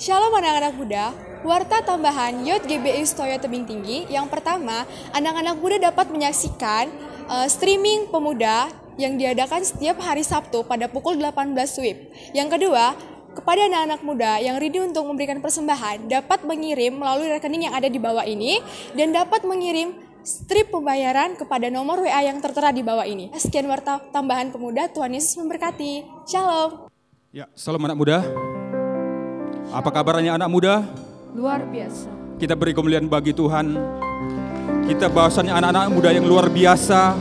Shalom anak-anak muda, warta tambahan YOT GBI Stoya Tebing Tinggi. Yang pertama, anak-anak muda dapat menyaksikan streaming pemuda yang diadakan setiap hari Sabtu pada pukul 18 WIB. Yang kedua, kepada anak-anak muda yang rindu untuk memberikan persembahan dapat mengirim melalui rekening yang ada di bawah ini dan dapat mengirim strip pembayaran kepada nomor WA yang tertera di bawah ini. Sekian warta tambahan pemuda, Tuhan Yesus memberkati. Shalom. Ya, salam anak muda. Apa kabarnya anak muda? Luar biasa. Kita beri kemuliaan bagi Tuhan. Kita bahwasannya anak-anak muda yang luar biasa.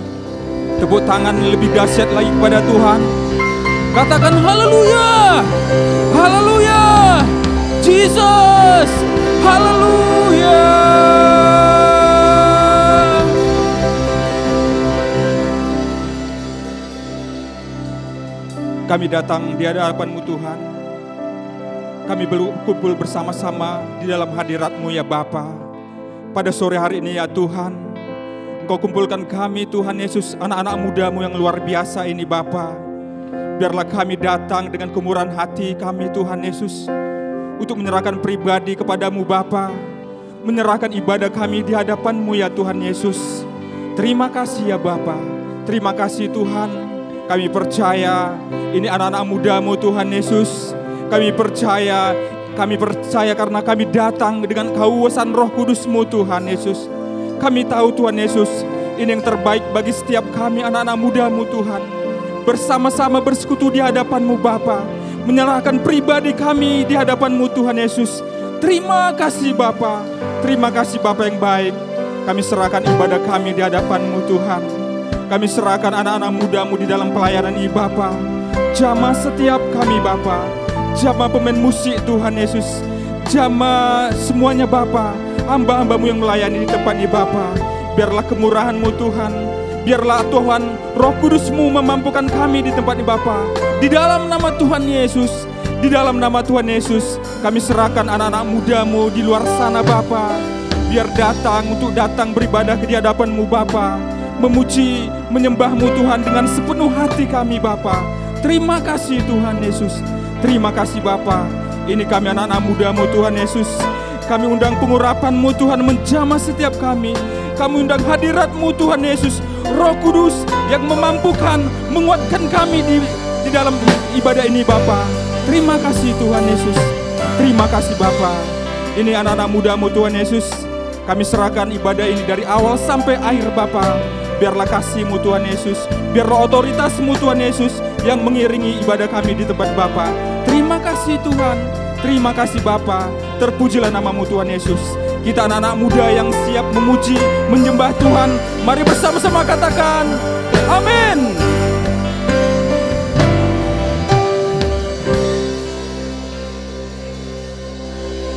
Tepuk tangan lebih dahsyat lagi kepada Tuhan. Katakan haleluya. Haleluya. Jesus. Haleluya. Kami datang di hadapan-Mu Tuhan. Kami berkumpul bersama-sama di dalam hadirat-Mu ya Bapa. Pada sore hari ini ya Tuhan, Engkau kumpulkan kami Tuhan Yesus, anak-anak muda-Mu yang luar biasa ini Bapa. Biarlah kami datang dengan kemurahan hati kami Tuhan Yesus, untuk menyerahkan pribadi kepadamu Bapa, menyerahkan ibadah kami di hadapan-Mu ya Tuhan Yesus. Terima kasih ya Bapa, terima kasih Tuhan. Kami percaya ini anak-anak muda-Mu Tuhan Yesus. Kami percaya karena kami datang dengan kehausan Roh Kudus-Mu Tuhan Yesus. Kami tahu Tuhan Yesus, ini yang terbaik bagi setiap kami anak-anak muda-Mu Tuhan. Bersama-sama bersekutu di hadapan-Mu Bapa, menyerahkan pribadi kami di hadapan-Mu Tuhan Yesus. Terima kasih Bapa, terima kasih Bapa yang baik. Kami serahkan ibadah kami di hadapan-Mu Tuhan. Kami serahkan anak-anak muda-Mu di dalam pelayanan ini Bapa. Jamah setiap kami Bapa, jamah pemain musik Tuhan Yesus, jamah semuanya Bapa, hamba-hamba-Mu yang melayani di tempat ini Bapa. Biarlah kemurahan-Mu Tuhan, biarlah Tuhan Roh Kudus-Mu memampukan kami di tempat ini Bapa. Di dalam nama Tuhan Yesus, di dalam nama Tuhan Yesus, kami serahkan anak-anak muda-Mu di luar sana Bapa. Biar datang beribadah di hadapan-Mu Bapa, memuji, menyembah-Mu Tuhan dengan sepenuh hati kami Bapa. Terima kasih Tuhan Yesus. Terima kasih Bapa. Ini kami anak-anak muda-Mu Tuhan Yesus. Kami undang pengurapan-Mu Tuhan menjamah setiap kami. Kami undang hadirat-Mu Tuhan Yesus, Roh Kudus yang memampukan, menguatkan kami di dalam ibadah ini Bapa. Terima kasih Tuhan Yesus. Terima kasih Bapa. Ini anak-anak muda-Mu Tuhan Yesus. Kami serahkan ibadah ini dari awal sampai akhir Bapa. Biarlah kasih-Mu Tuhan Yesus, biarlah otoritas-Mu Tuhan Yesus yang mengiringi ibadah kami di tempat Bapa. Terima kasih Tuhan, terima kasih Bapa. Terpujilah nama-Mu Tuhan Yesus. Kita anak-anak muda yang siap memuji, menyembah Tuhan. Mari bersama-sama katakan, amin.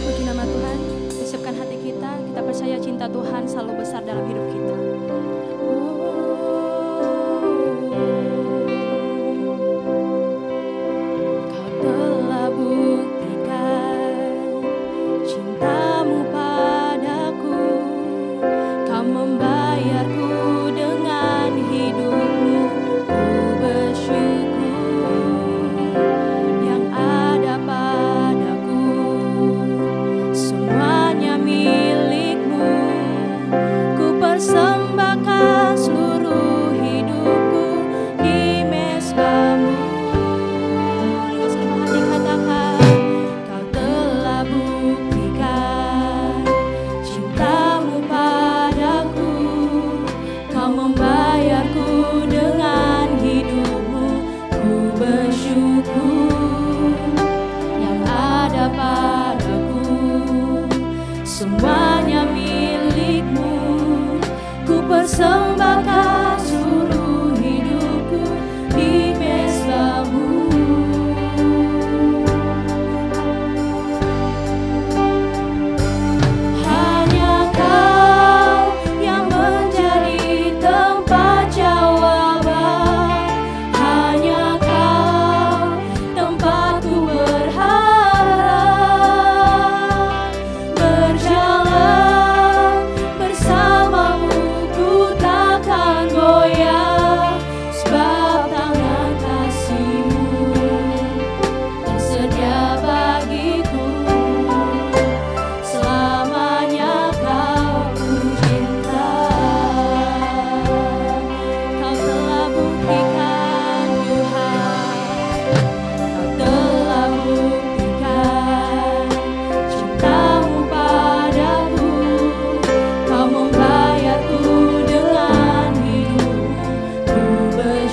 Puji nama Tuhan, siapkan hati kita. Kita percaya cinta Tuhan selalu besar dalam hidup kita. Membayarku dengan hidup. Hanya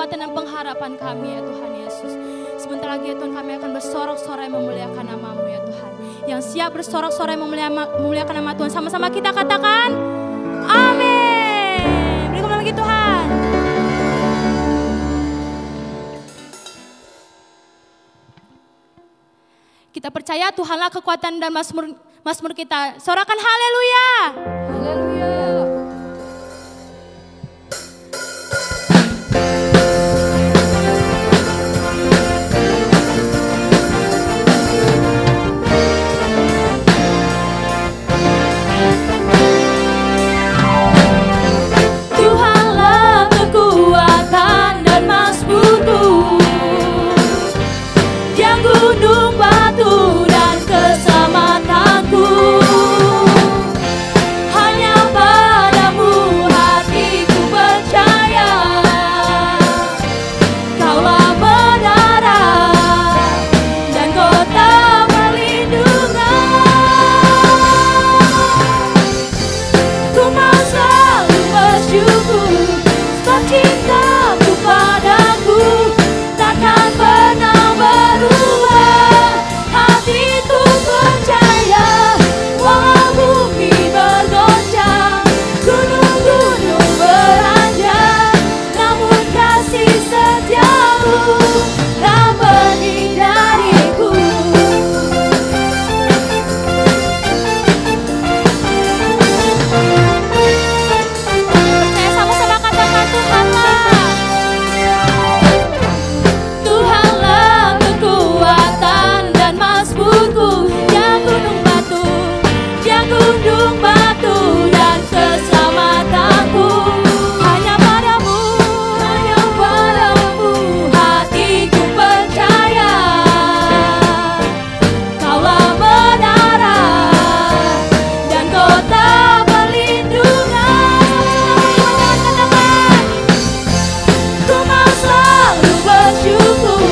kekuatan dan pengharapan kami ya Tuhan Yesus. Sebentar lagi ya Tuhan kami akan bersorak-sorai memuliakan nama-Mu ya Tuhan. Yang siap bersorak-sorai memuliakan nama Tuhan, sama-sama kita katakan amin. Berikan lagi Tuhan. Kita percaya Tuhanlah kekuatan dan mazmur kita. Sorakan haleluya. Haleluya. Tuhanlah kekuatan dan mazmurku, yang gunung batu dan keselamatanku. Hanya padamu hatiku percaya, Kaulah menara dan kota perlindungan. Ku mau selalu bersyukur, sebab cintamu padaku takkan pernah berubah. Hatiku percaya, walau bumi bergoncang, gunung-gunung beranjak, namun kasih setiamu tak pergi dariku. Percaya sama-sama katakan Tuhanlah. Tuhanlah kekuatan dan mazmurku, yang gunung batu dan keselamatanku. Hanya padamu hatiku percaya, Kaulah menara dan kota perlindungan. Katakan, ku mau selalu bersyukur,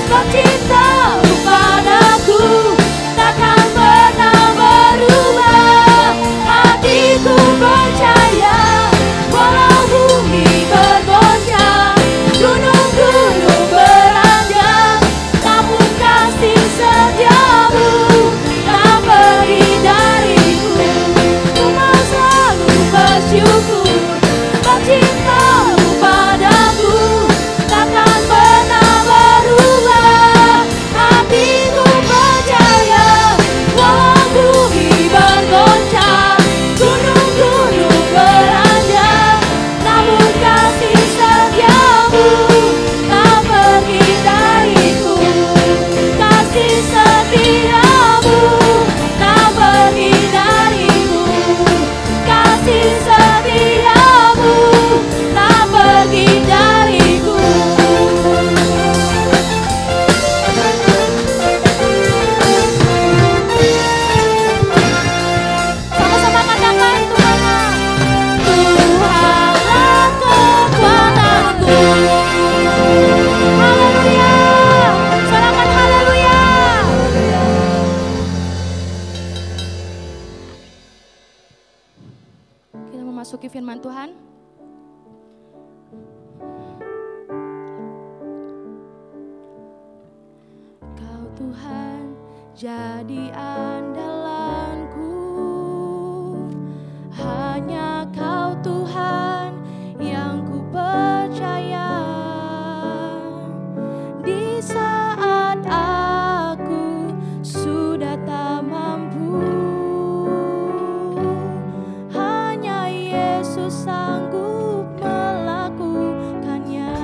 sebab cintamu padaku takkan pernah berubah. Hatiku percaya, walau bumi bergoncang, gunung-gunung beranjak, namun kasih setiamu tak pergi dariku. Ku mau selalu bersyukur, sebab cintamu padaku takkan pernah berubah. Hatiku percaya, walau bumi bergoncang, gunung-gunung beranjak, namun kasih setiamu tak pergi dariku. Kasih setiamu tak pergi dariku. Kasih setiamu tak pergi dariku. Sama-sama katakan Tuhanlah. Tuhanlah kekuatanku. Haleluya. Sorakan haleluya. Kita memasuki firman Tuhan. Kau Tuhan jadi andalanku, hanya Kau Tuhan yang ku percaya. Di saat aku sudah tak mampu, hanya Yesus sanggup melakukannya.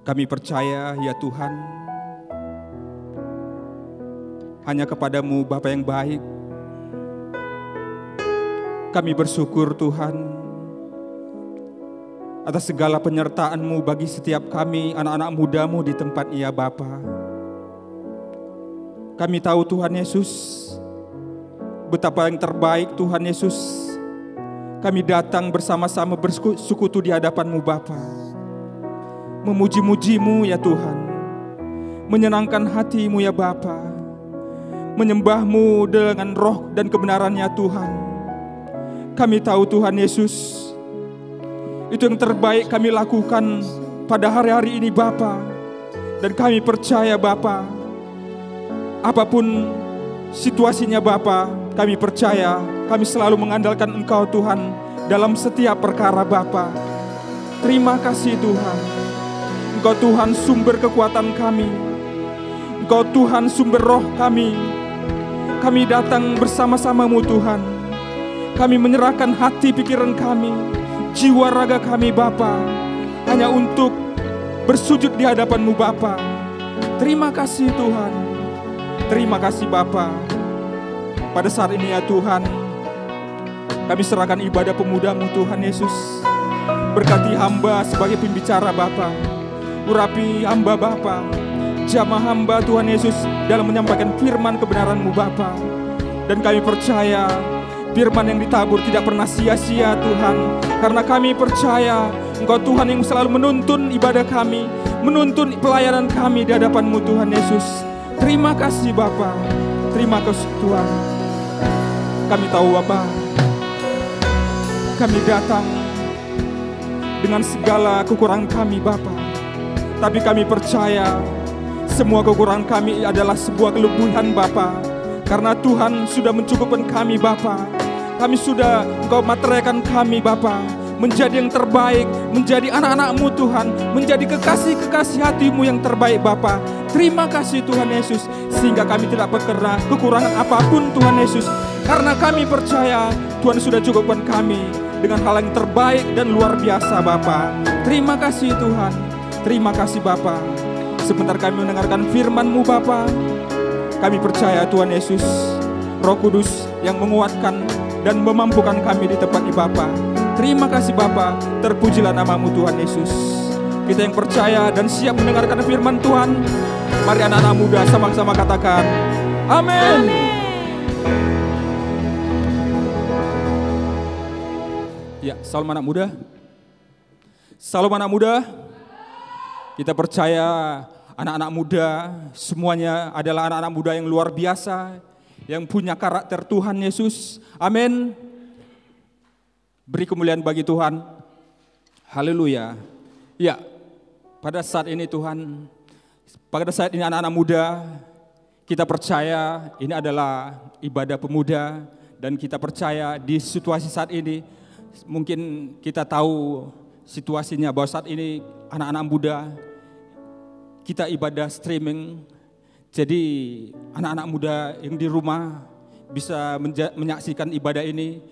Kami percaya ya Tuhan, hanya kepadamu Bapa yang baik. Kami bersyukur Tuhan atas segala penyertaan-Mu bagi setiap kami anak-anak muda-Mu di tempat ini ya Bapa. Kami tahu Tuhan Yesus, betapa yang terbaik Tuhan Yesus. Kami datang bersama-sama bersekutu di hadapan-Mu Bapa, memuji-muji-Mu ya Tuhan, menyenangkan hati-Mu ya Bapa, menyembah-Mu dengan roh dan kebenaran-Nya Tuhan. Kami tahu Tuhan Yesus, itu yang terbaik kami lakukan pada hari-hari ini Bapa. Dan kami percaya Bapa, apapun situasinya Bapa, kami percaya kami selalu mengandalkan Engkau Tuhan dalam setiap perkara Bapa. Terima kasih Tuhan. Engkau Tuhan sumber kekuatan kami. Engkau Tuhan sumber roh kami. Kami datang bersama-sama-Mu Tuhan. Kami menyerahkan hati pikiran kami, jiwa raga kami Bapa, hanya untuk bersujud di hadapan-Mu Bapa. Terima kasih Tuhan. Terima kasih Bapa. Pada saat ini ya Tuhan, kami serahkan ibadah pemuda-Mu Tuhan Yesus. Berkati hamba sebagai pembicara Bapa. Urapi hamba Bapa, jamah hamba Tuhan Yesus dalam menyampaikan firman kebenaran-Mu Bapa. Dan kami percaya firman yang ditabur tidak pernah sia-sia Tuhan. Karena kami percaya Engkau Tuhan yang selalu menuntun ibadah kami, menuntun pelayanan kami di hadapan-Mu Tuhan Yesus. Terima kasih Bapa. Terima kasih Tuhan. Kami tahu Bapa, kami datang dengan segala kekurangan kami Bapa. Tapi kami percaya semua kekurangan kami adalah sebuah kelebihan Bapa. Karena Tuhan sudah mencukupkan kami Bapa. Kami sudah Engkau materaikan kami Bapa menjadi yang terbaik, menjadi anak-anak-Mu Tuhan, menjadi kekasih-kekasih hati-Mu yang terbaik Bapa. Terima kasih Tuhan Yesus, sehingga kami tidak pernah kekurangan apapun Tuhan Yesus. Karena kami percaya Tuhan sudah cukupkan kami dengan hal yang terbaik dan luar biasa Bapa. Terima kasih Tuhan. Terima kasih Bapa. Sebentar kami mendengarkan firman-Mu Bapa. Kami percaya Tuhan Yesus, Roh Kudus yang menguatkan dan memampukan kami di tempat ini Bapa. Terima kasih Bapa. Terpujilah nama-Mu Tuhan Yesus. Kita yang percaya dan siap mendengarkan firman Tuhan, mari anak-anak muda sama-sama katakan amin. Ya, salam anak muda. Salam anak muda. Kita percaya anak-anak muda semuanya adalah anak-anak muda yang luar biasa, yang punya karakter Tuhan Yesus. Amin. Beri kemuliaan bagi Tuhan. Haleluya. Ya, pada saat ini Tuhan, pada saat ini anak-anak muda, kita percaya ini adalah ibadah pemuda. Dan kita percaya di situasi saat ini, mungkin kita tahu situasinya bahwa saat ini anak-anak muda, kita ibadah streaming. Jadi anak-anak muda yang di rumah bisa menyaksikan ibadah ini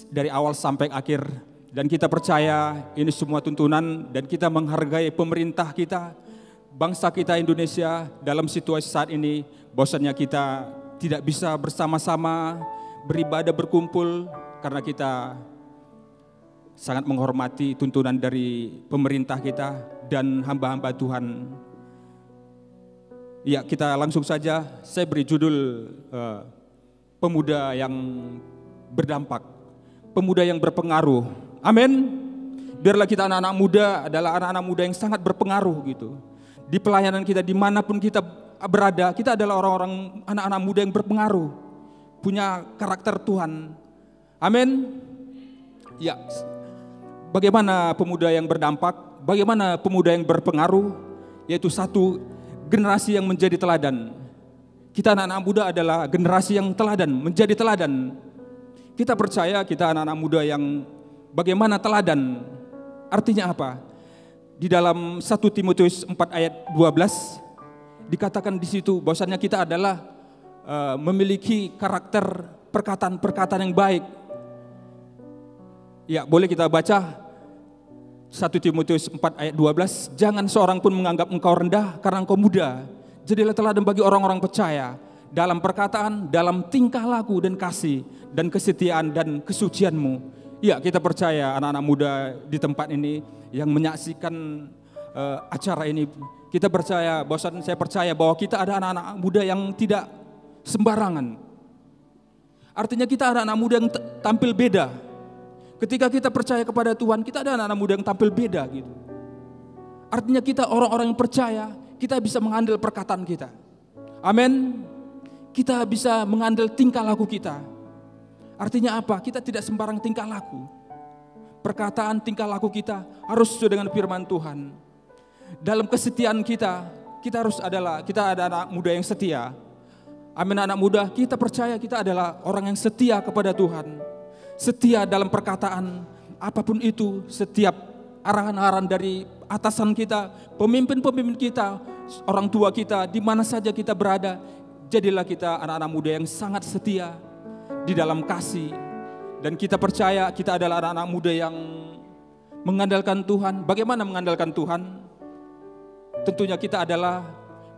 dari awal sampai akhir. Dan kita percaya ini semua tuntunan dan kita menghargai pemerintah kita, bangsa kita Indonesia dalam situasi saat ini. Bahwasannya kita tidak bisa bersama-sama beribadah berkumpul karena kita sangat menghormati tuntunan dari pemerintah kita dan hamba-hamba Tuhan. Ya, kita langsung saja. Saya beri judul pemuda yang berdampak, pemuda yang berpengaruh. Amin. Biarlah kita anak-anak muda adalah anak-anak muda yang sangat berpengaruh gitu. Di pelayanan kita dimanapun kita berada, kita adalah orang-orang anak-anak muda yang berpengaruh, punya karakter Tuhan. Amin. Ya, bagaimana pemuda yang berdampak? Bagaimana pemuda yang berpengaruh? Yaitu satu, generasi yang menjadi teladan. Kita anak-anak muda adalah generasi yang teladan, menjadi teladan. Kita percaya kita anak-anak muda yang bagaimana teladan. Artinya apa? Di dalam 1 Timotius 4 ayat 12 dikatakan di situ bahwasannya kita adalah memiliki karakter perkataan-perkataan yang baik. Ya, boleh kita baca 1 Timotius 4 ayat 12, jangan seorang pun menganggap engkau rendah karena engkau muda. Jadilah teladan bagi orang-orang percaya dalam perkataan, dalam tingkah laku dan kasih, dan kesetiaan dan kesucianmu. Ya, kita percaya anak-anak muda di tempat ini yang menyaksikan acara ini, kita percaya, saya percaya bahwa kita ada anak-anak muda yang tidak sembarangan. Artinya kita ada anak muda yang tampil beda. Ketika kita percaya kepada Tuhan, kita ada anak-anak muda yang tampil beda gitu. Artinya kita orang-orang yang percaya, kita bisa menghandle perkataan kita. Amin. Kita bisa menghandle tingkah laku kita. Artinya apa? Kita tidak sembarang tingkah laku. Perkataan, tingkah laku kita harus sesuai dengan firman Tuhan. Dalam kesetiaan kita ada anak muda yang setia. Amin, anak muda, kita percaya kita adalah orang yang setia kepada Tuhan. Setia dalam perkataan, apapun itu, setiap arahan-arahan dari atasan kita, pemimpin-pemimpin kita, orang tua kita, di mana saja kita berada, jadilah kita anak-anak muda yang sangat setia di dalam kasih. Dan kita percaya kita adalah anak-anak muda yang mengandalkan Tuhan. Bagaimana mengandalkan Tuhan? Tentunya kita adalah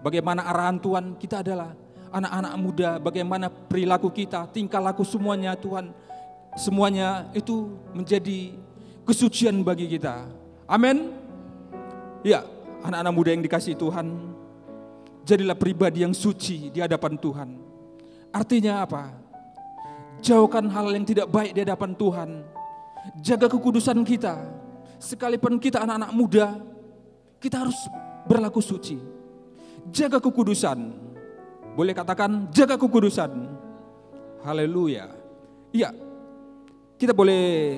bagaimana arahan Tuhan, kita adalah anak-anak muda, bagaimana perilaku kita, tingkah laku semuanya Tuhan, semuanya itu menjadi kesucian bagi kita. Amin. Ya, anak-anak muda yang dikasihi Tuhan, jadilah pribadi yang suci di hadapan Tuhan. Artinya apa? Jauhkan hal yang tidak baik di hadapan Tuhan. Jaga kekudusan kita. Sekalipun kita anak-anak muda, kita harus berlaku suci. Jaga kekudusan. Boleh katakan jaga kekudusan. Haleluya. Iya. Kita boleh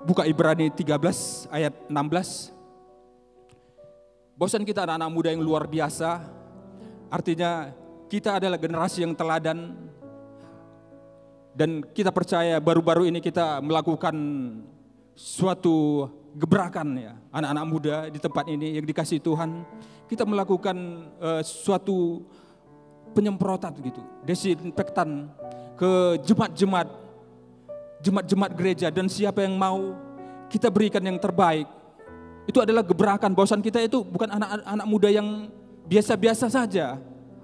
buka Ibrani 13 ayat 16. Bosan kita anak-anak muda yang luar biasa. Artinya kita adalah generasi yang teladan. Dan kita percaya baru-baru ini kita melakukan suatu gebrakan ya. Anak-anak muda di tempat ini yang dikasihi Tuhan. Kita melakukan suatu penyemprotan gitu. Desinfektan ke jemaat gereja. Dan siapa yang mau kita berikan yang terbaik. Itu adalah gebrakan. Bahwasan kita itu bukan anak-anak muda yang biasa-biasa saja.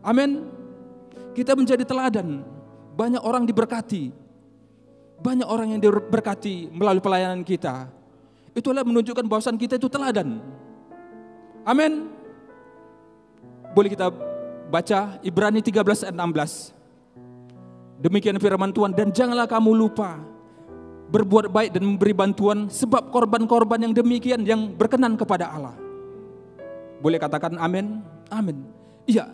Amin. Kita menjadi teladan. Banyak orang diberkati. Banyak orang yang diberkati melalui pelayanan kita. Itulah menunjukkan bahwasan kita itu teladan. Amin. Boleh kita baca Ibrani 13 ayat 16. Demikian firman Tuhan, dan janganlah kamu lupa berbuat baik dan memberi bantuan, sebab korban-korban yang demikian yang berkenan kepada Allah. Boleh katakan amin? Amin. Iya.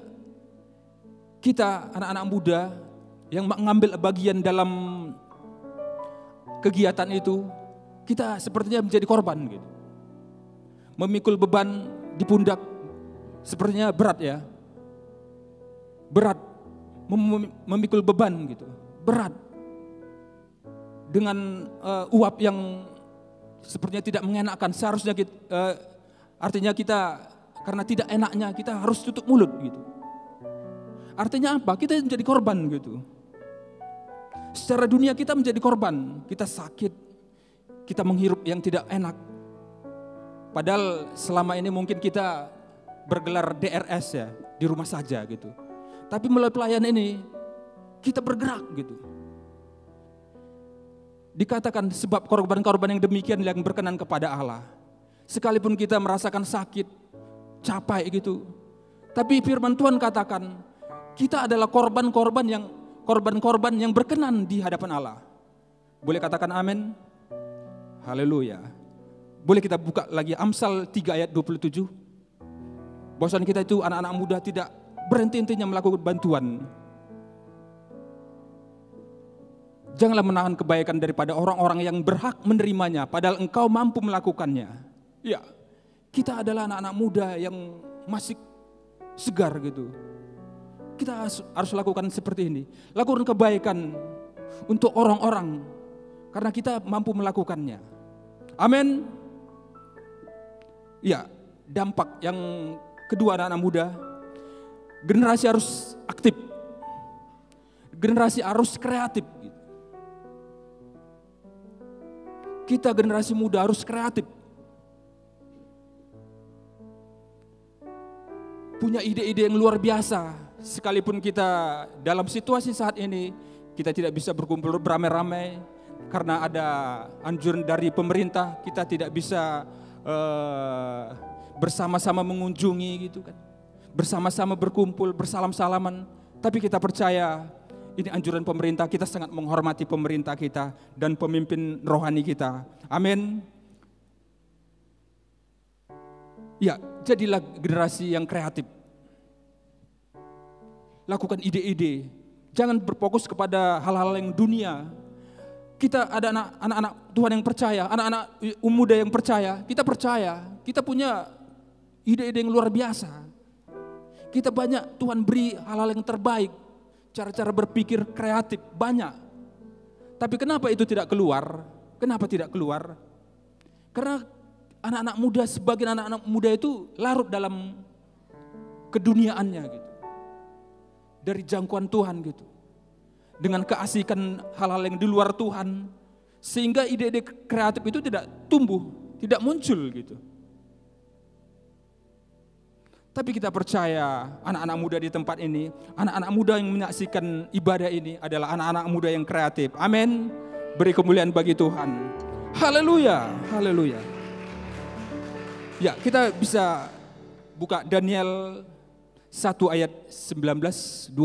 Kita anak-anak muda yang mengambil bagian dalam kegiatan itu, kita sepertinya menjadi korban gitu. Memikul beban di pundak sepertinya berat ya. Berat memikul beban gitu. Berat. Dengan uap yang sepertinya tidak mengenakan. Seharusnya kita, artinya kita karena tidak enaknya kita harus tutup mulut gitu. Artinya apa? Kita menjadi korban gitu. Secara dunia kita menjadi korban. Kita sakit, kita menghirup yang tidak enak. Padahal selama ini mungkin kita bergelar DRS ya, di rumah saja gitu. Tapi melalui pelayanan ini kita bergerak gitu. Dikatakan sebab korban-korban yang demikian yang berkenan kepada Allah. Sekalipun kita merasakan sakit, capek gitu. Tapi firman Tuhan katakan kita adalah korban-korban yang berkenan di hadapan Allah. Boleh katakan amin? Haleluya. Boleh kita buka lagi Amsal 3 ayat 27. Bahwasan kita itu anak-anak muda tidak berhenti-hentinya melakukan bantuan. Janganlah menahan kebaikan daripada orang-orang yang berhak menerimanya, padahal engkau mampu melakukannya. Ya, kita adalah anak-anak muda yang masih segar gitu. Kita harus lakukan seperti ini. Lakukan kebaikan untuk orang-orang karena kita mampu melakukannya. Amin. Ya, dampak yang kedua anak-anak muda, generasi harus aktif. Generasi harus kreatif. Kita generasi muda harus kreatif. Punya ide-ide yang luar biasa. Sekalipun kita dalam situasi saat ini, kita tidak bisa berkumpul beramai-ramai karena ada anjuran dari pemerintah, kita tidak bisa bersama-sama mengunjungi gitu kan. Bersama-sama berkumpul, bersalam-salaman. Tapi kita percaya ini anjuran pemerintah, kita sangat menghormati pemerintah kita dan pemimpin rohani kita. Amin. Ya, jadilah generasi yang kreatif. Lakukan ide-ide. Jangan berfokus kepada hal-hal yang dunia. Kita ada anak-anak Tuhan yang percaya, anak-anak muda yang percaya. Kita percaya, kita punya ide-ide yang luar biasa. Kita banyak Tuhan beri hal-hal yang terbaik. Cara-cara berpikir kreatif banyak. Tapi kenapa itu tidak keluar? Kenapa tidak keluar? Karena anak-anak muda, sebagian anak-anak muda itu larut dalam keduniaannya gitu. Dari jangkauan Tuhan gitu. Dengan keasikan hal-hal yang di luar Tuhan. Sehingga ide-ide kreatif itu tidak tumbuh, tidak muncul gitu. Tapi kita percaya anak-anak muda di tempat ini, anak-anak muda yang menyaksikan ibadah ini adalah anak-anak muda yang kreatif. Amin. Beri kemuliaan bagi Tuhan. Haleluya, haleluya. Ya, kita bisa buka Daniel 1 ayat 19-20.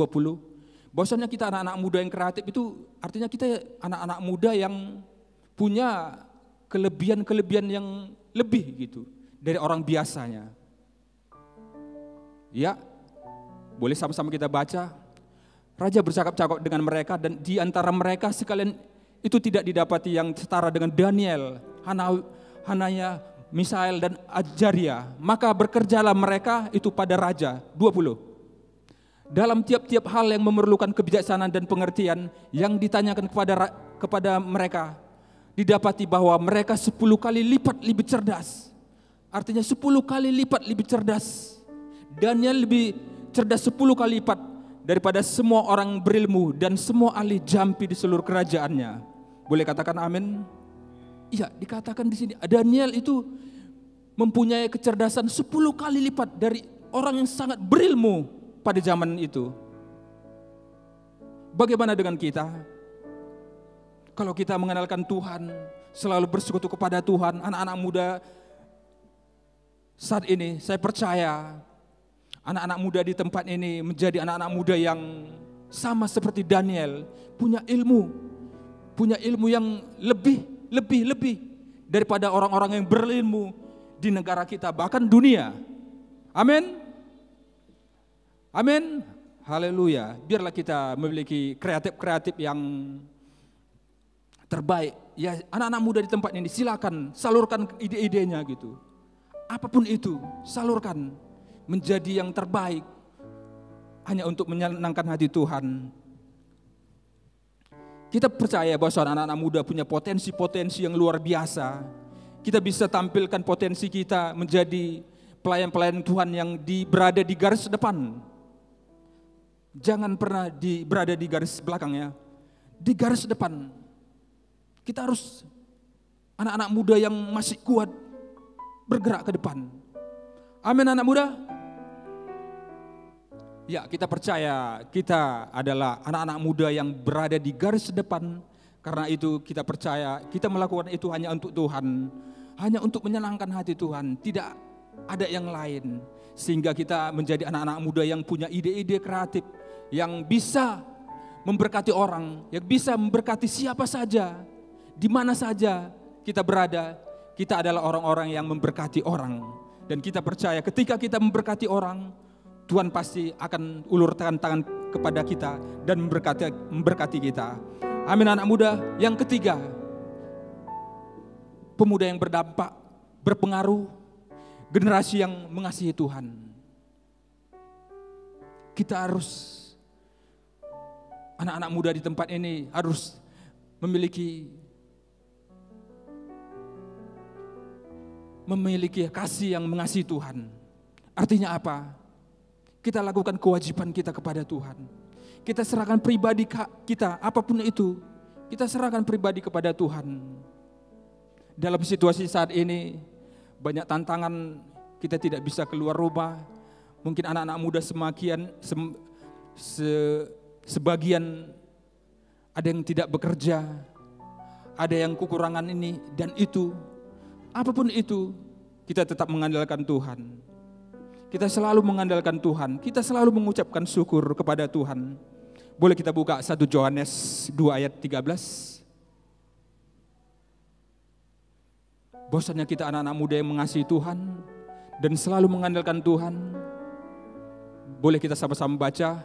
Bahwasanya kita anak-anak muda yang kreatif itu artinya kita anak-anak muda yang punya kelebihan-kelebihan yang lebih gitu dari orang biasanya. Ya, boleh sama-sama kita baca. Raja bercakap-cakap dengan mereka dan di antara mereka sekalian itu tidak didapati yang setara dengan Daniel, Hanaya, Misael dan Ajaria. Maka bekerjalah mereka itu pada raja. 20. Dalam tiap-tiap hal yang memerlukan kebijaksanaan dan pengertian yang ditanyakan kepada mereka, didapati bahwa mereka 10 kali lipat lebih cerdas. Artinya 10 kali lipat lebih cerdas. Daniel lebih cerdas 10 kali lipat daripada semua orang berilmu dan semua ahli jampi di seluruh kerajaannya. Boleh katakan amin? Iya, dikatakan di sini Daniel itu mempunyai kecerdasan 10 kali lipat dari orang yang sangat berilmu pada zaman itu. Bagaimana dengan kita? Kalau kita mengenalkan Tuhan, selalu bersekutu kepada Tuhan, anak-anak muda saat ini, saya percaya anak-anak muda di tempat ini menjadi anak-anak muda yang sama seperti Daniel, punya ilmu yang lebih daripada orang-orang yang berilmu di negara kita, bahkan dunia. Amin. Amin. Haleluya. Biarlah kita memiliki kreatif yang terbaik. Ya, anak-anak muda di tempat ini silakan salurkan ide-idenya gitu. Apapun itu, salurkan menjadi yang terbaik hanya untuk menyenangkan hati Tuhan. Kita percaya bahwa anak-anak muda punya potensi-potensi yang luar biasa. Kita bisa tampilkan potensi kita menjadi pelayan-pelayan Tuhan yang berada di garis depan. Jangan pernah berada di garis belakang ya. Di garis depan. Kita harus anak-anak muda yang masih kuat bergerak ke depan. Amin anak muda. Ya, kita percaya kita adalah anak-anak muda yang berada di garis depan. Karena itu kita percaya kita melakukan itu hanya untuk Tuhan. Hanya untuk menyenangkan hati Tuhan. Tidak ada yang lain. Sehingga kita menjadi anak-anak muda yang punya ide-ide kreatif. Yang bisa memberkati orang. Yang bisa memberkati siapa saja. Di mana saja kita berada. Kita adalah orang-orang yang memberkati orang. Dan kita percaya ketika kita memberkati orang, Tuhan pasti akan ulurkan tangan kepada kita dan memberkati kita. Amin anak muda. Yang ketiga, pemuda yang berdampak, berpengaruh, generasi yang mengasihi Tuhan. Kita harus, anak-anak muda di tempat ini harus memiliki kasih yang mengasihi Tuhan. Artinya apa? Kita lakukan kewajiban kita kepada Tuhan. Kita serahkan pribadi kita, apapun itu. Kita serahkan pribadi kepada Tuhan. Dalam situasi saat ini, banyak tantangan, kita tidak bisa keluar rumah. Mungkin anak-anak muda sebagian ada yang tidak bekerja, ada yang kekurangan ini dan itu. Apapun itu, kita tetap mengandalkan Tuhan. Kita selalu mengandalkan Tuhan, kita selalu mengucapkan syukur kepada Tuhan. Boleh kita buka 1 Yohanes 2 ayat 13. Bahwasanya kita anak-anak muda yang mengasihi Tuhan dan selalu mengandalkan Tuhan. Boleh kita sama-sama baca.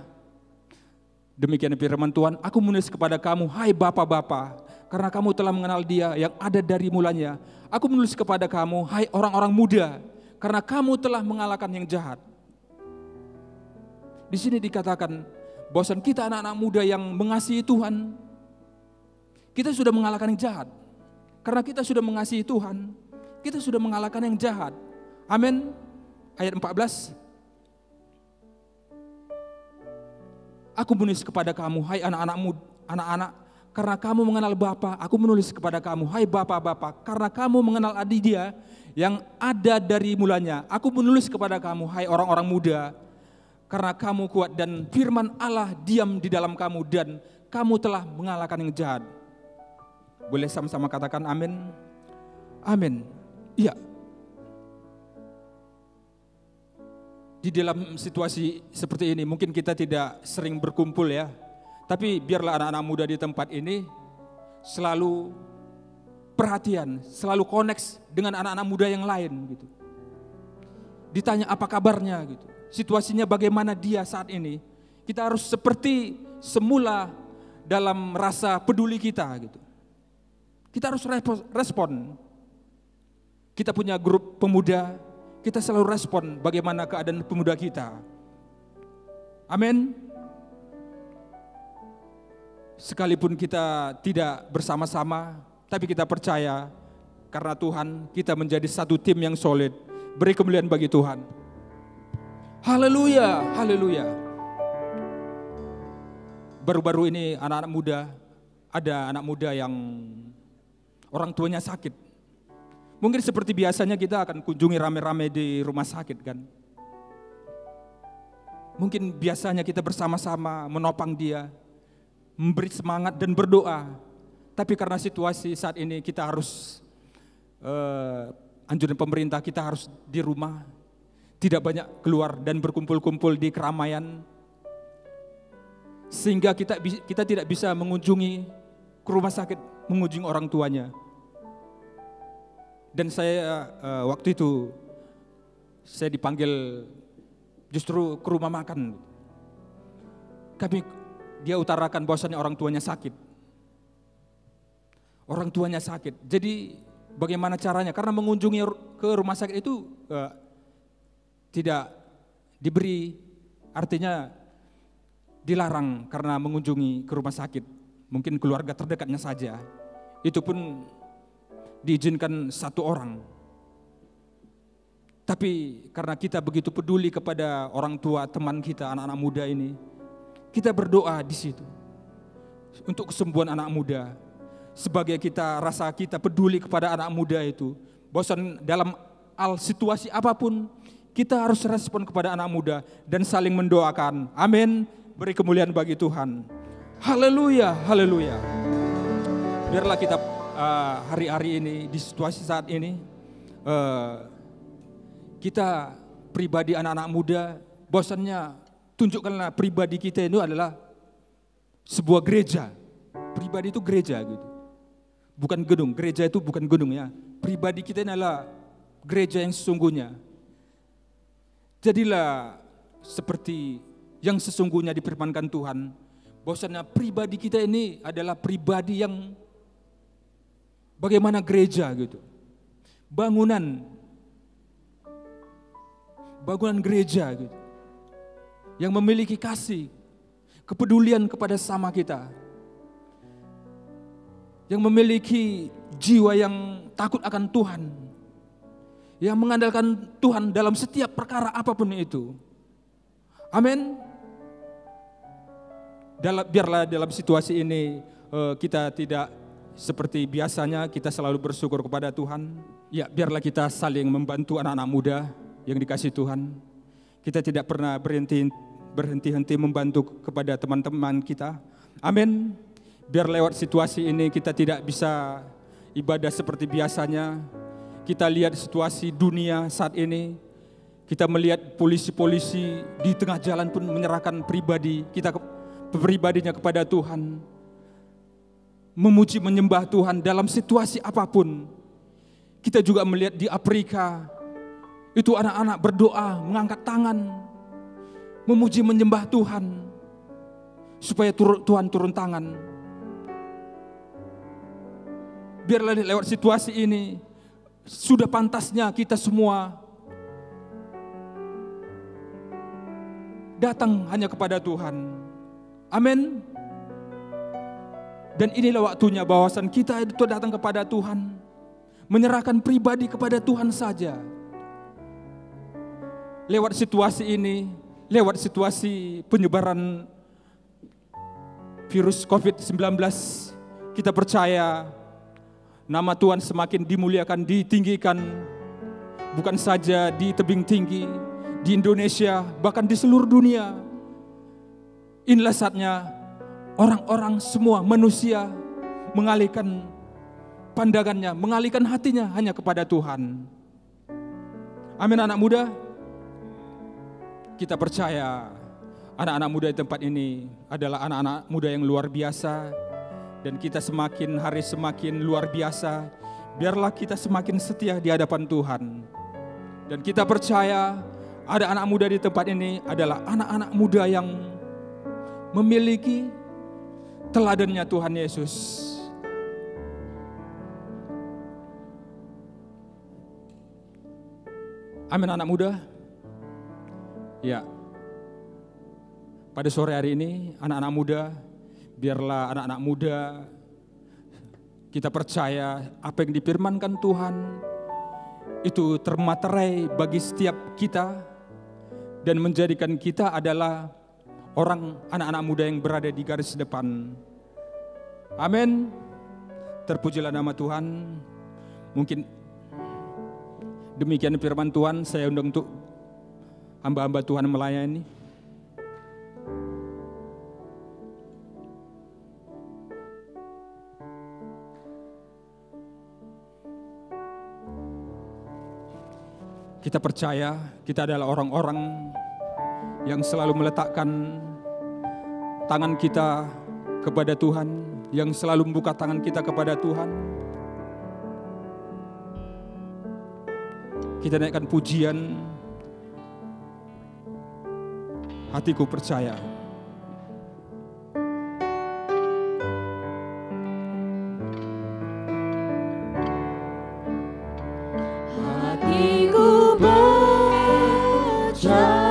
Demikian firman Tuhan, aku menulis kepada kamu, hai Bapa-bapa, karena kamu telah mengenal Dia yang ada dari mulanya. Aku menulis kepada kamu, hai orang-orang muda, karena kamu telah mengalahkan yang jahat. Di sini dikatakan, bahwasan kita anak-anak muda yang mengasihi Tuhan, kita sudah mengalahkan yang jahat. Karena kita sudah mengasihi Tuhan, kita sudah mengalahkan yang jahat. Amin. Ayat 14. Aku menulis kepada kamu, hai anak-anak, karena kamu mengenal Bapa. Aku menulis kepada kamu, hai Bapa-bapa, karena kamu mengenal Adik Dia yang ada dari mulanya. Aku menulis kepada kamu, hai orang-orang muda, karena kamu kuat dan firman Allah diam di dalam kamu dan kamu telah mengalahkan yang jahat. Boleh sama-sama katakan amin? Amin. Iya. Di dalam situasi seperti ini mungkin kita tidak sering berkumpul ya. Tapi biarlah anak-anak muda di tempat ini selalu perhatian, selalu connect dengan anak-anak muda yang lain gitu. Ditanya apa kabarnya gitu. Situasinya bagaimana dia saat ini. Kita harus seperti semula dalam rasa peduli kita gitu. Kita harus respon. Kita punya grup pemuda, kita selalu respon bagaimana keadaan pemuda kita. Amin. Sekalipun kita tidak bersama-sama, tapi kita percaya karena Tuhan kita menjadi satu tim yang solid. Beri kemuliaan bagi Tuhan. Haleluya, haleluya. Baru-baru ini anak-anak muda, ada anak muda yang orang tuanya sakit. Mungkin seperti biasanya kita akan kunjungi rame-rame di rumah sakit kan. Mungkin biasanya kita bersama-sama menopang dia, memberi semangat dan berdoa. Tapi karena situasi saat ini kita harus anjuran pemerintah, kita harus di rumah, tidak banyak keluar dan berkumpul-kumpul di keramaian. Sehingga kita tidak bisa mengunjungi ke rumah sakit, mengunjungi orang tuanya. Dan saya waktu itu saya dipanggil justru ke rumah makan. Dia utarakan bahwasannya orang tuanya sakit. Orang tuanya sakit. Jadi bagaimana caranya? Karena mengunjungi ke rumah sakit itu tidak diberi, artinya dilarang karena mengunjungi ke rumah sakit. Mungkin keluarga terdekatnya saja. Itu pun diizinkan satu orang. Tapi karena kita begitu peduli kepada orang tua teman kita, anak-anak muda ini, kita berdoa di situ untuk kesembuhan anak muda. Sebagai kita rasa kita peduli kepada anak muda itu, bosan dalam situasi apapun, kita harus respon kepada anak muda dan saling mendoakan. Amin. Beri kemuliaan bagi Tuhan. Haleluya, haleluya. Biarlah kita hari-hari ini, di situasi saat ini, kita pribadi anak-anak muda, bosannya tunjukkanlah pribadi kita itu adalah sebuah gereja. Pribadi itu gereja gitu. Bukan gedung, gereja itu bukan gedung ya. Pribadi kita ini adalah gereja yang sesungguhnya. Jadilah seperti yang sesungguhnya difirmankan Tuhan. Bahwasanya pribadi kita ini adalah pribadi yang bagaimana gereja gitu. Bangunan gereja gitu. Yang memiliki kasih, kepedulian kepada sesama kita. Yang memiliki jiwa yang takut akan Tuhan. Yang mengandalkan Tuhan dalam setiap perkara apapun itu. Amin. Biarlah dalam situasi ini kita tidak seperti biasanya kita selalu bersyukur kepada Tuhan. Ya, biarlah kita saling membantu anak-anak muda yang dikasih Tuhan. Kita tidak pernah berhenti-henti membantu kepada teman-teman kita. Amin. Biar lewat situasi ini kita tidak bisa ibadah seperti biasanya. Kita lihat situasi dunia saat ini. Kita melihat polisi-polisi di tengah jalan pun menyerahkan pribadinya kepada Tuhan. Memuji menyembah Tuhan dalam situasi apapun. Kita juga melihat di Afrika, itu anak-anak berdoa, mengangkat tangan, memuji menyembah Tuhan, supaya Tuhan turun tangan. Biarlah lewat situasi ini, sudah pantasnya kita semua datang hanya kepada Tuhan. Amin. Dan inilah waktunya bahwasan kita itu datang kepada Tuhan, menyerahkan pribadi kepada Tuhan saja. Lewat situasi ini, lewat situasi penyebaran virus COVID-19, kita percaya nama Tuhan semakin dimuliakan, ditinggikan, bukan saja di tebing tinggi, di Indonesia, bahkan di seluruh dunia. Inilah saatnya orang-orang semua manusia mengalihkan pandangannya, mengalihkan hatinya hanya kepada Tuhan. Amin anak muda. Kita percaya anak-anak muda di tempat ini adalah anak-anak muda yang luar biasa. Dan kita semakin hari semakin luar biasa. Biarlah kita semakin setia di hadapan Tuhan. Dan kita percaya ada anak muda di tempat ini adalah anak-anak muda yang memiliki teladannya Tuhan Yesus. Amin anak muda. Ya. Pada sore hari ini anak-anak muda, biarlah anak-anak muda kita percaya apa yang difirmankan Tuhan itu termaterai bagi setiap kita. Dan menjadikan kita adalah anak-anak muda yang berada di garis depan. Amin. Terpujilah nama Tuhan. Mungkin demikian firman Tuhan. Saya undang untuk hamba-hamba Tuhan melayani. Kita percaya kita adalah orang-orang yang selalu meletakkan tangan kita kepada Tuhan, yang selalu membuka tangan kita kepada Tuhan. Kita naikkan pujian, hatiku percaya. Hatiku percaya.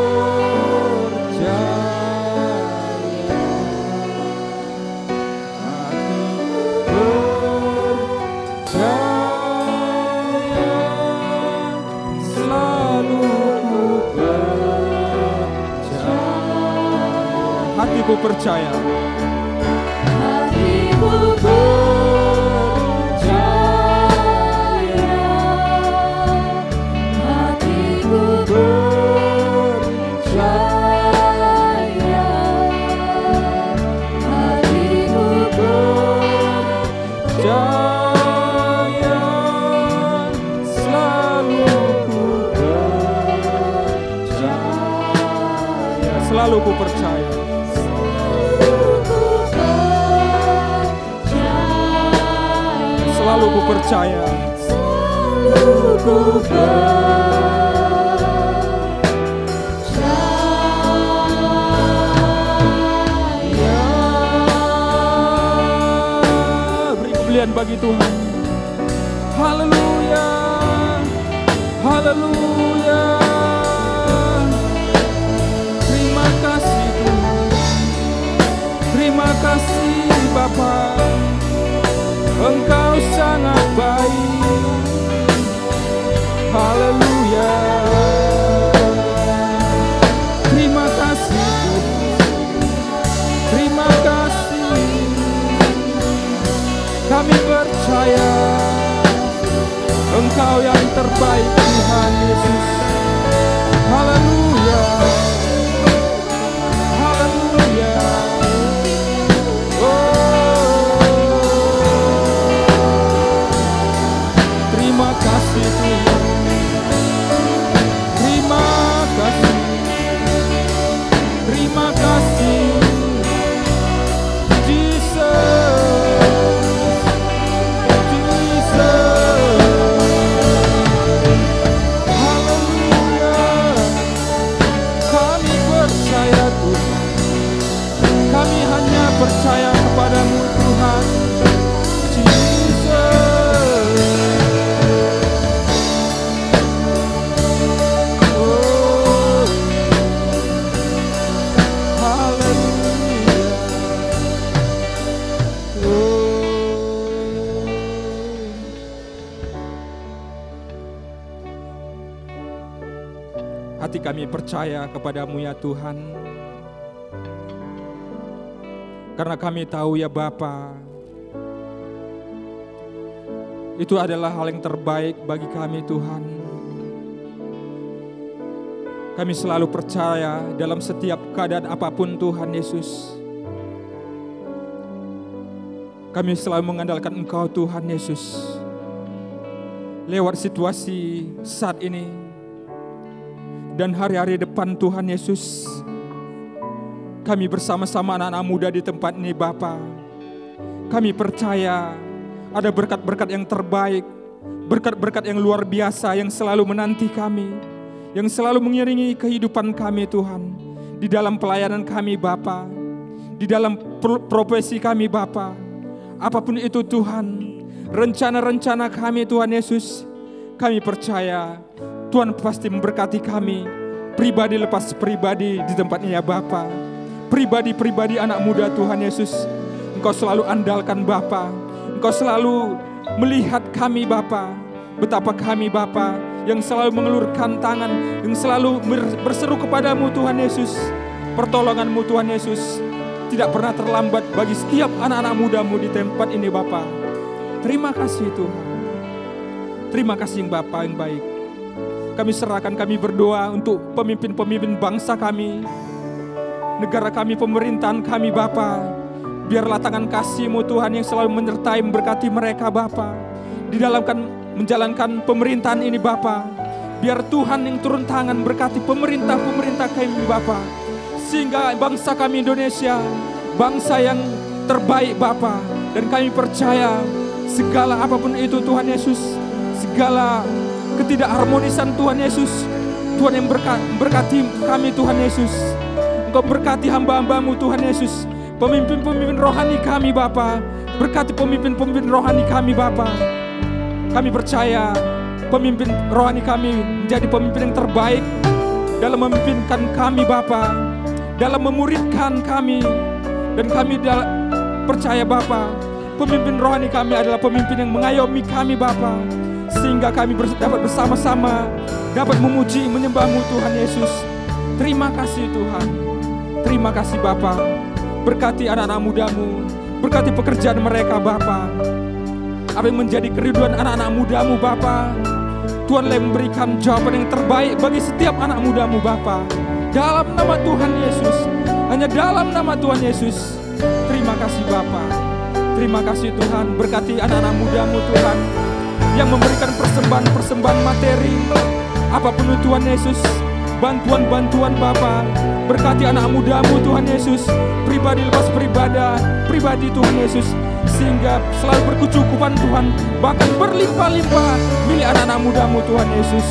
Hatiku percaya. Hatiku percaya. Hatiku percaya. Selalu ku percaya. Selalu ku percaya. Selalu ku percaya. Selalu ku percaya. Beri kemuliaan bagi Tuhan. Haleluya. Haleluya. Terima kasih Tuhan. Terima kasih Bapa. Engkau sangat baik. Haleluya. Terima kasih Tuhan. Kami percaya Engkau yang terbaik Tuhan Yesus. Haleluya, haleluya. Terima kasih Tuhan, terima kasih, terima kasih Jesus, haleluya. Kami percaya Tuhan, kami hanya percaya kepadamu Tuhan Jesus. Hati kami percaya kepadamu ya Tuhan, karena kami tahu ya Bapa, itu adalah hal yang terbaik bagi kami Tuhan. Kami selalu percaya dalam setiap keadaan apapun Tuhan Yesus. Kami selalu mengandalkan Engkau Tuhan Yesus. Lewat situasi saat ini dan hari-hari depan Tuhan Yesus, kami bersama-sama anak-anak muda di tempat ini Bapa. Kami percaya ada berkat-berkat yang terbaik, berkat-berkat yang luar biasa yang selalu menanti kami, yang selalu mengiringi kehidupan kami Tuhan. Di dalam pelayanan kami Bapa, di dalam profesi kami Bapa, apapun itu Tuhan, rencana-rencana kami Tuhan Yesus, kami percaya Tuhan pasti memberkati kami, pribadi lepas pribadi di tempatnya ya Bapa. Pribadi-pribadi anak muda Tuhan Yesus, Engkau selalu andalkan Bapa. Engkau selalu melihat kami Bapa, betapa kami Bapa yang selalu mengelurkan tangan, yang selalu berseru kepadamu Tuhan Yesus. Pertolonganmu Tuhan Yesus tidak pernah terlambat bagi setiap anak-anak mudamu di tempat ini Bapa. Terima kasih Tuhan, terima kasih Bapa yang baik. Kami serahkan, kami berdoa untuk pemimpin-pemimpin bangsa kami, negara kami, pemerintahan kami Bapa. Biarlah tangan kasih-Mu Tuhan yang selalu menyertai, memberkati mereka Bapa, di dalam menjalankan pemerintahan ini Bapa. Biar Tuhan yang turun tangan berkati pemerintah-pemerintah kami Bapa, sehingga bangsa kami Indonesia, bangsa yang terbaik Bapa. Dan kami percaya segala apapun itu Tuhan Yesus, segala ketidakharmonisan Tuhan Yesus, Tuhan yang berkati kami Tuhan Yesus. Engkau berkati hamba-hambamu Tuhan Yesus, pemimpin-pemimpin rohani kami Bapa. Berkati pemimpin-pemimpin rohani kami Bapa. Kami percaya pemimpin rohani kami menjadi pemimpin yang terbaik dalam memimpinkan kami Bapa, dalam memuridkan kami. Dan kami percaya Bapa, pemimpin rohani kami adalah pemimpin yang mengayomi kami Bapa, sehingga kami dapat bersama-sama dapat memuji menyembah-Mu Tuhan Yesus. Terima kasih Tuhan, terima kasih Bapa. Berkati anak-anak mudamu, berkati pekerjaan mereka Bapa. Apa yang menjadi kerinduan anak-anak mudamu Bapa, Tuhan yang memberikan jawaban yang terbaik bagi setiap anak mudamu Bapa. Dalam nama Tuhan Yesus, hanya dalam nama Tuhan Yesus. Terima kasih Bapa, terima kasih Tuhan. Berkati anak-anak mudamu Tuhan yang memberikan persembahan-persembahan materi, apapun itu Tuhan Yesus, bantuan-bantuan Bapa. Berkati anak mudamu Tuhan Yesus, pribadi lepas pribadi Tuhan Yesus, sehingga selalu berkecukupan Tuhan, bahkan berlimpah-limpah milik anak-anak mudamu Tuhan Yesus.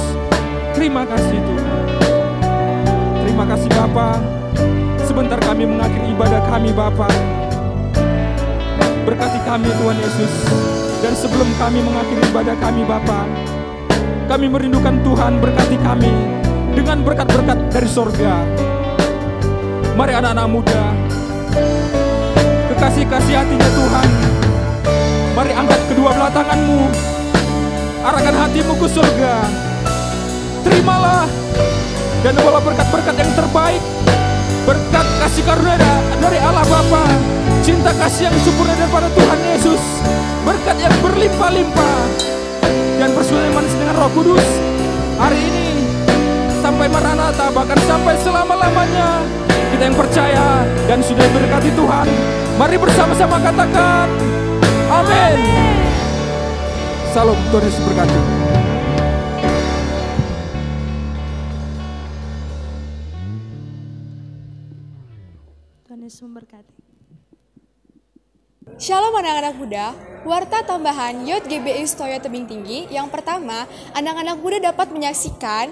Terima kasih Tuhan, terima kasih Bapa. Sebentar kami mengakhiri ibadah kami Bapa. Berkati kami Tuhan Yesus. Dan sebelum kami mengakhiri ibadah kami Bapa, kami merindukan Tuhan berkati kami dengan berkat-berkat dari sorga. Mari anak-anak muda, kekasih-kasih hatinya Tuhan, mari angkat kedua belah tanganmu, arahkan hatimu ke surga. Terimalah dan bawa berkat-berkat yang terbaik, berkat kasih karunia dari Allah Bapa, cinta kasih yang sempurna daripada Tuhan Yesus, berlimpah-limpah dan bersua manis dengan Roh Kudus hari ini sampai Maranatha, bahkan sampai selama-lamanya. Kita yang percaya dan sudah diberkati Tuhan, mari bersama-sama katakan amin. Salam, Tuhan Yesus berkati. Tuhan Yesus memberkati. Shalom anak-anak muda, warta tambahan Youth GBI Stoya Tebing Tinggi. Yang pertama, anak-anak muda dapat menyaksikan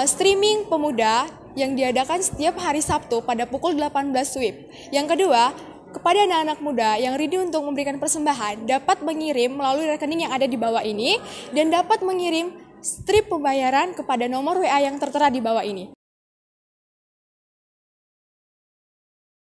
streaming pemuda yang diadakan setiap hari Sabtu pada pukul 18 WIB. Yang kedua, kepada anak-anak muda yang rindu untuk memberikan persembahan dapat mengirim melalui rekening yang ada di bawah ini dan dapat mengirim strip pembayaran kepada nomor WA yang tertera di bawah ini.